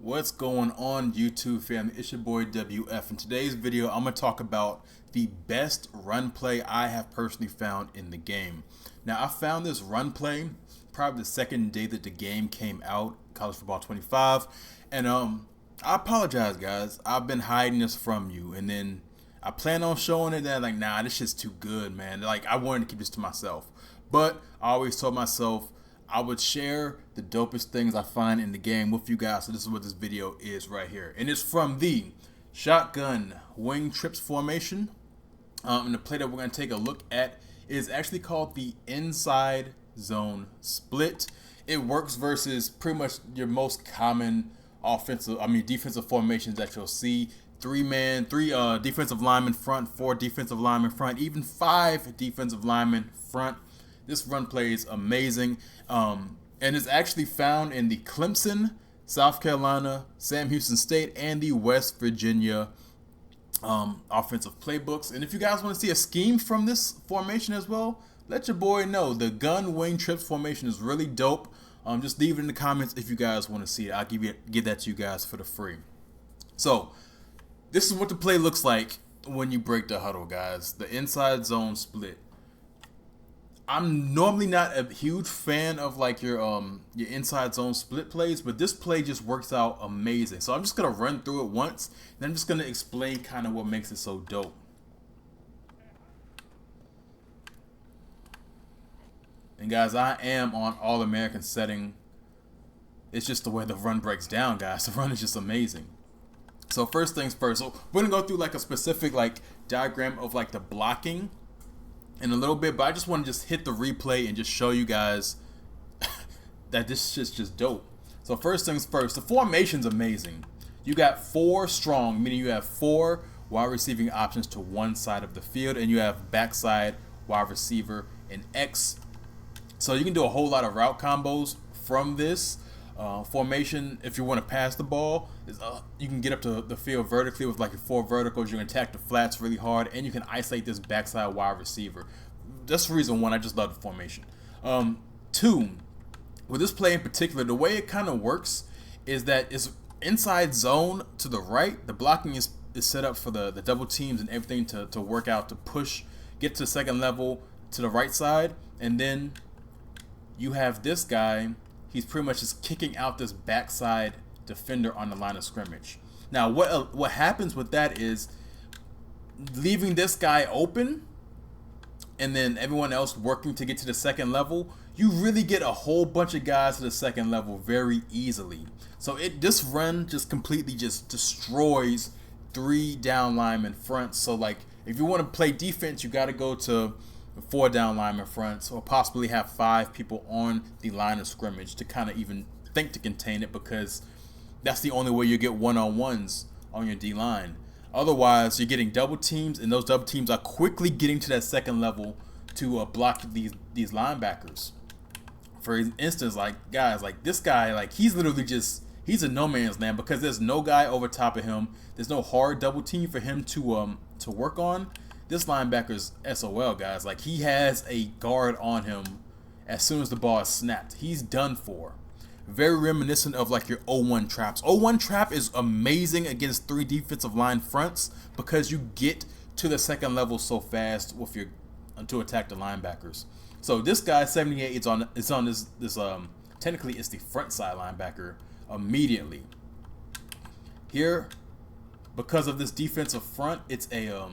What's going on, YouTube family? It's your boy WF. In today's video, I'm going to talk about the best run play I have personally found in the game. Now, I found this run play probably the second day that the game came out, College Football 25, and I apologize, guys. I've been hiding this from you, and then I plan on showing it, and like, nah, this shit's too good, man. Like, I wanted to keep this to myself, but I always told myself I would share the dopest things I find in the game with you guys. So this is what this video is right here. And it's from the shotgun wing trips formation. And the play that we're going to take a look at is actually called the inside zone split. It works versus pretty much your most common defensive formations that you'll see. Three defensive linemen front, 4 defensive linemen front, even 5 defensive linemen front. This run play is amazing, and it's actually found in the Clemson, South Carolina, Sam Houston State, and the West Virginia offensive playbooks. And if you guys want to see a scheme from this formation as well, let your boy know. The gun wing trips formation is really dope. Just leave it in the comments if you guys want to see it. I'll give that to you guys for the free. So this is what the play looks like when you break the huddle, guys. The inside zone split. I'm normally not a huge fan of like your inside zone split plays, but this play just works out amazing. So I'm just gonna run through it once, and I'm just gonna explain kind of what makes it so dope. And guys, I am on All-American setting. It's just the way the run breaks down, guys. The run is just amazing. So first things first. So we're gonna go through like a specific like diagram of like the blocking in a little bit, but I just want to just hit the replay and just show you guys that this shit's just dope. So first things first, the formation's amazing. You got 4 strong, meaning you have 4 wide receiving options to one side of the field, and you have backside wide receiver and X. So you can do a whole lot of route combos from this formation. If you want to pass the ball, you can get up to the field vertically with like your 4 verticals. You can attack the flats really hard, and you can isolate this backside wide receiver. That's reason 1. I just love the formation. 2, with this play in particular, the way it kind of works is that it's inside zone to the right. The blocking is set up for the double teams and everything to work out, to push, get to the second level to the right side, and then you have this guy. He's pretty much just kicking out this backside defender on the line of scrimmage. Now, what happens with that is leaving this guy open, and then everyone else working to get to the second level. You really get a whole bunch of guys to the second level very easily. So this run just completely just destroys 3 down linemen front. So like if you want to play defense, you got to go to 4 down linemen fronts, or possibly have 5 people on the line of scrimmage to kind of even think to contain it, because that's the only way you get one-on-ones on your D-line. Otherwise, you're getting double teams, and those double teams are quickly getting to that second level to block these linebackers. For instance, like guys, like this guy, like he's literally he's a no man's land because there's no guy over top of him. There's no hard double team for him to work on. This linebacker's SOL, guys. Like, he has a guard on him as soon as the ball is snapped. He's done for. Very reminiscent of like your 0-1 traps. 0-1 trap is amazing against 3 defensive line fronts because you get to the second level so fast with your to attack the linebackers. So this guy 78 is on this technically it's the front side linebacker immediately. Here, because of this defensive front, it's a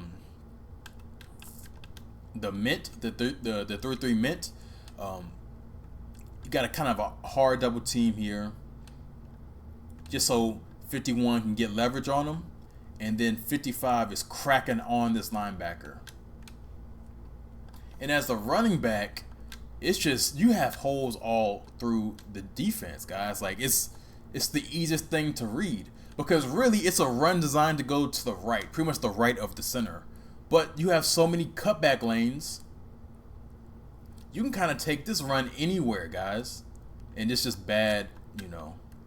the mint, the 3-3 mint. You got a kind of a hard double team here, just so 51 can get leverage on him, and then 55 is cracking on this linebacker. And as the running back, it's just you have holes all through the defense, guys. Like it's the easiest thing to read because really it's a run designed to go to the right, pretty much the right of the center. But you have so many cutback lanes, you can kind of take this run anywhere, guys. And it's just bad,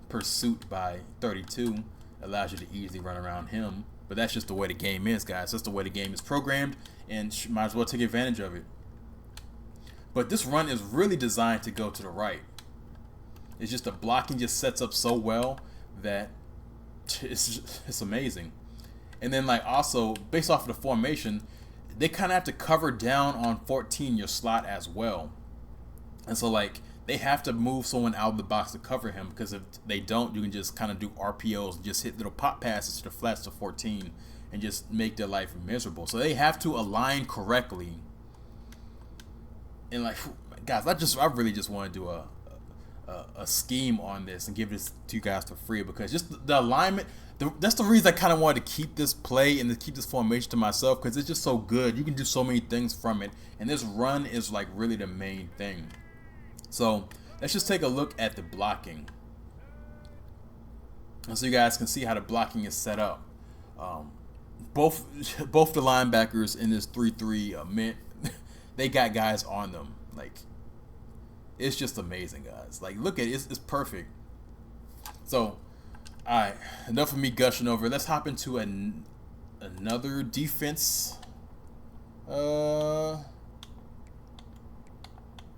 pursuit by 32 allows you to easily run around him. But that's just the way the game is, guys. That's the way the game is programmed, and might as well take advantage of it. But this run is really designed to go to the right. It's just the blocking just sets up so well that it's amazing. And then like also based off of the formation, they kind of have to cover down on 14 your slot as well. And so like they have to move someone out of the box to cover him, because if they don't, you can just kind of do RPOs and just hit little pop passes to the flats to 14 and just make their life miserable. So they have to align correctly. And like, guys, I really just want to do a scheme on this and give this to you guys for free, because just the alignment, that's the reason I kind of wanted to keep this play and to keep this formation to myself, because it's just so good. You can do so many things from it, and this run is like really the main thing. So let's just take a look at the blocking, so you guys can see how the blocking is set up. Both the linebackers in this 3-3 mint, they got guys on them. Like, it's just amazing, guys. Like, look at it, it's perfect. So, all right, enough of me gushing over. Let's hop into another defense. We'll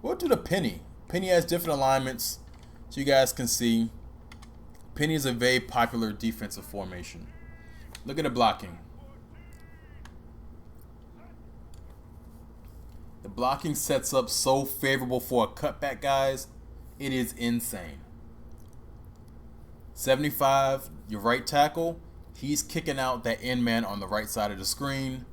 do the penny. Penny has different alignments, so you guys can see. Penny is a very popular defensive formation. Look at the blocking. The blocking sets up so favorable for a cutback, guys. It is insane. 75, your right tackle, he's kicking out that end man on the right side of the screen.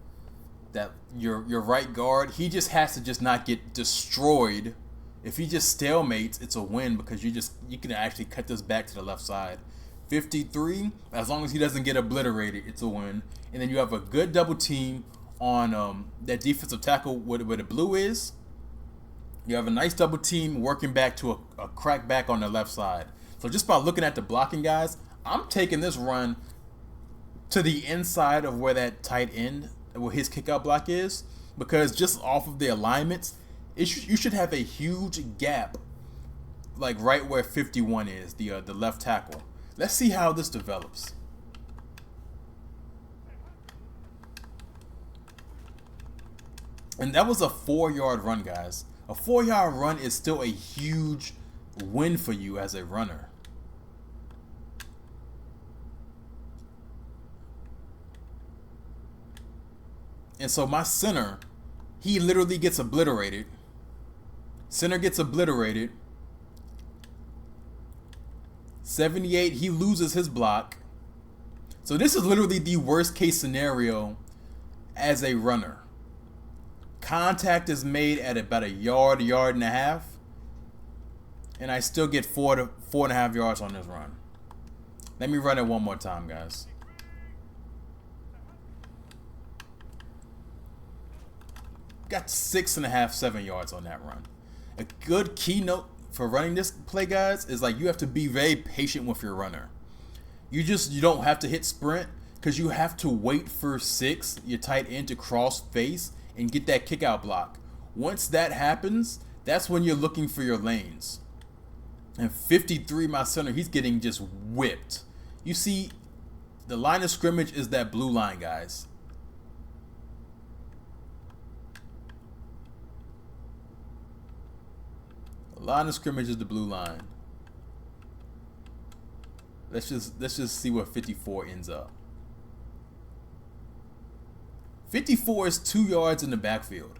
That your right guard, he just has to just not get destroyed. If he just stalemates, it's a win, because you can actually cut this back to the left side. 53, as long as he doesn't get obliterated, it's a win. And then you have a good double team on that defensive tackle where the blue is. You have a nice double team working back to a crack back on the left side. So just by looking at the blocking, guys, I'm taking this run to the inside of where that tight end, where his kickout block is, because just off of the alignments, you should have a huge gap, like right where 51 is, the left tackle. Let's see how this develops. And that was a 4-yard run, guys. A 4-yard run is still a huge win for you as a runner. And so my center, he literally gets obliterated. Center gets obliterated. 78, he loses his block. So this is literally the worst case scenario as a runner. Contact is made at about a yard and a half. And I still get 4 to 4.5 yards on this run. Let me run it one more time, guys. Got 6.5, 7 yards on that run. A good keynote for running this play, guys, is like you have to be very patient with your runner. You don't have to hit sprint, because you have to wait for 6, your tight end, to cross face and get that kick out block. Once that happens, that's when you're looking for your lanes. And 53, my center, he's getting just whipped. You see, the line of scrimmage is that blue line, guys. The line of scrimmage is the blue line. Let's just see where 54 ends up. 54 is 2 yards in the backfield.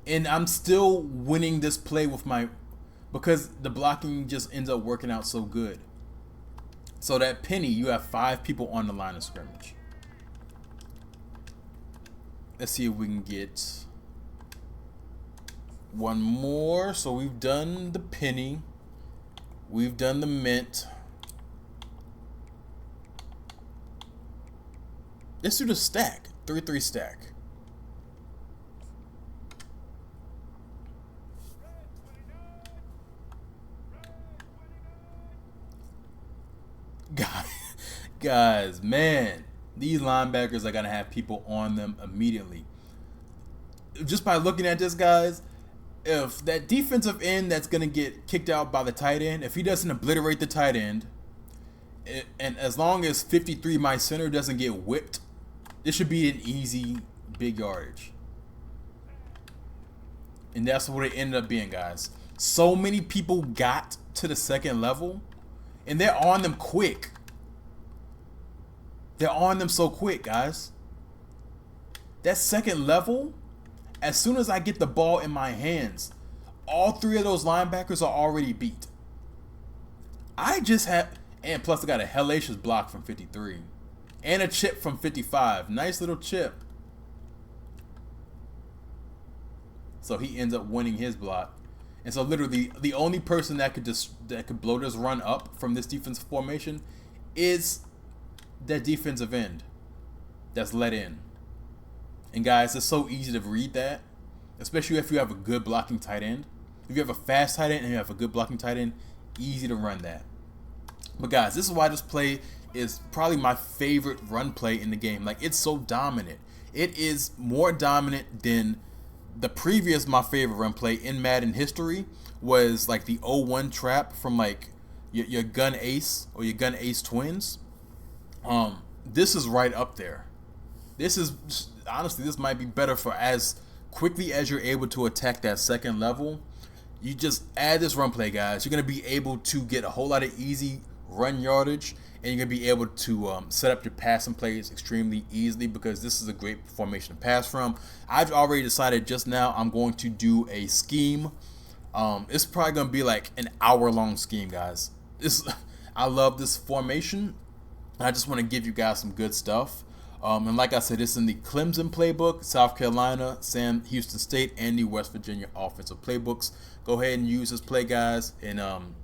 And I'm still winning this play with because the blocking just ends up working out so good. So that penny, you have 5 people on the line of scrimmage. Let's see if we can get one more. So we've done the penny. We've done the mint. Let's do the stack. 3-3 stack. Guys, man, these linebackers are gonna have people on them immediately. Just by looking at this, guys, if that defensive end that's gonna get kicked out by the tight end, if he doesn't obliterate the tight end, and as long as 53, my center, doesn't get whipped, this should be an easy big yardage. And that's what it ended up being, guys. So many people got to the second level, and they're on them quick. They're on them so quick, guys. That second level, as soon as I get the ball in my hands, all three of those linebackers are already beat. I just have, and plus I got a hellacious block from 53 and a chip from 55. Nice little chip. So he ends up winning his block. And so literally the only person that could blow this run up from this defensive formation is that defensive end that's let in. And guys, it's so easy to read that, especially if you have a good blocking tight end. If you have a fast tight end and you have a good blocking tight end, easy to run that. But guys, this is why this play is probably my favorite run play in the game. Like, it's so dominant. It is more dominant than the previous my favorite run play in Madden history was like the 0-1 trap from like your gun ace or your gun ace twins. This is right up there. This is honestly, this might be better for as quickly as you're able to attack that second level. You just add this run play, guys. You're going to be able to get a whole lot of easy run yardage, and you're going to be able to set up your passing plays extremely easily because this is a great formation to pass from. I've already decided just now I'm going to do a scheme. It's probably going to be like an hour-long scheme, guys. I love this formation. I just want to give you guys some good stuff. And like I said, it's in the Clemson playbook, South Carolina, Houston State, and the West Virginia offensive playbooks. Go ahead and use this play, guys, and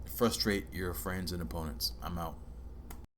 frustrate your friends and opponents. I'm out.